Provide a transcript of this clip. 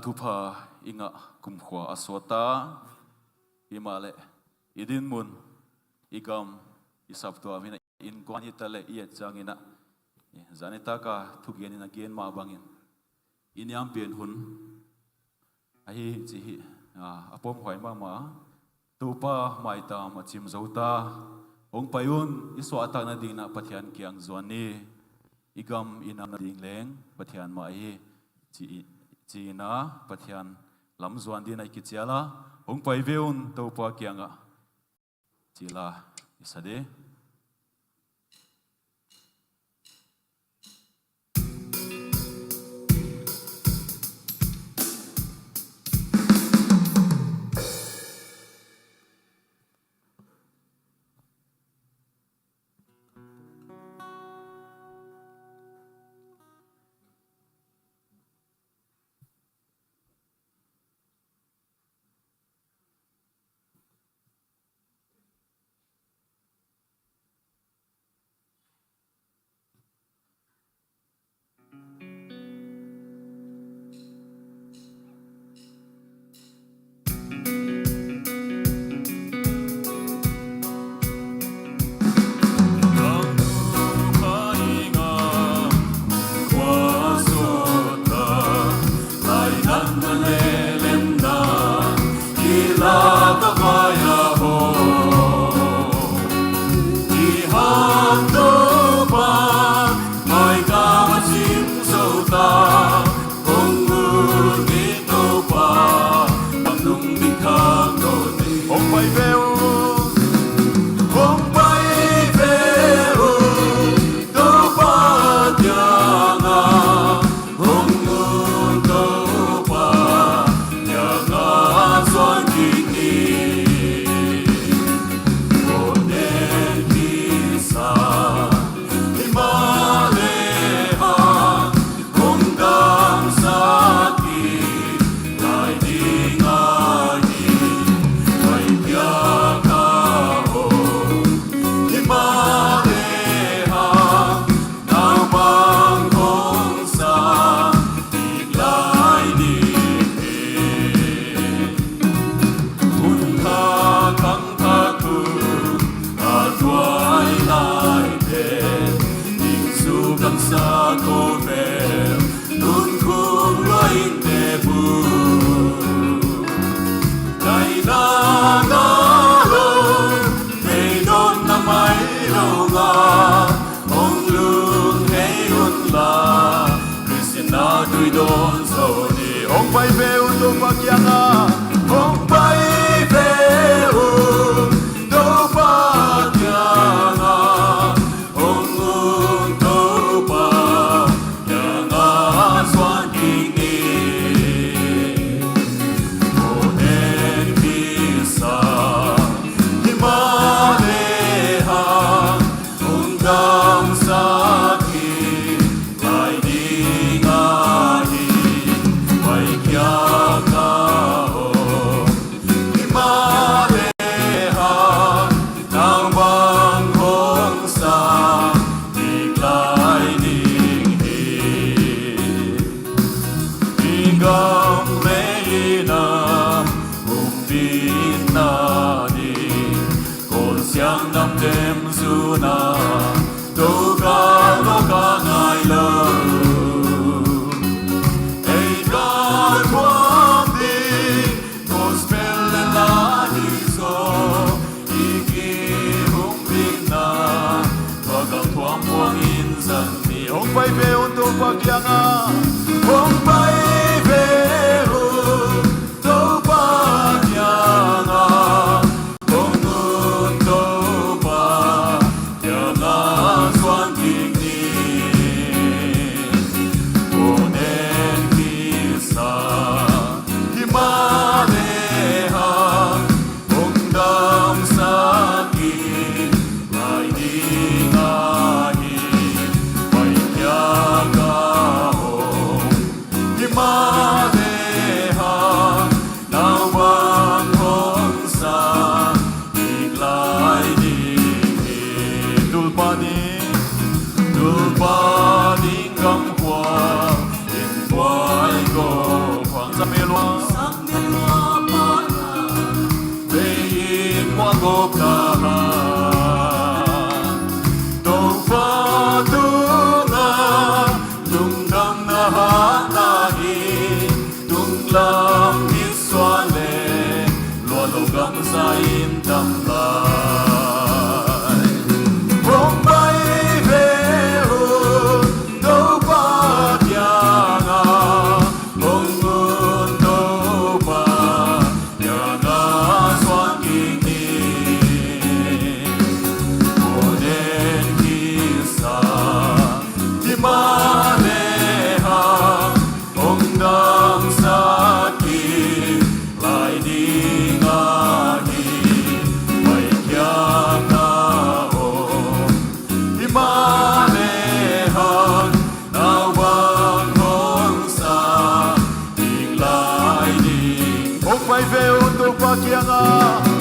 thupa inga kumkhwa aswata imale idin mun igam isap to amina in kwani tale iet changina zaneta ka thugian in again ma bangin inyam pen hun ahi chi apom khoi ma ma tupa maita machim zauta ong payun iswa ta na ding na pathian kyang zwani igam inam na ding leng pathian ma hi chi na pathian lam zwan din ai kichiala ong pai veun tupa kyanga chila isade Oh sa milwa Bein mo agoptahan Tong patunga Tungdang nahatahin Tunglang iswale Lualogang sa intamlay Bombay veo Do patyanga Bungun do pa Yanga swangini Oden kisa Di maneha Ongdang sakit Lai di ngahi May kiyang naong Di manehan Nawang hong sa Ting lai ding Ong may veo do pakyanga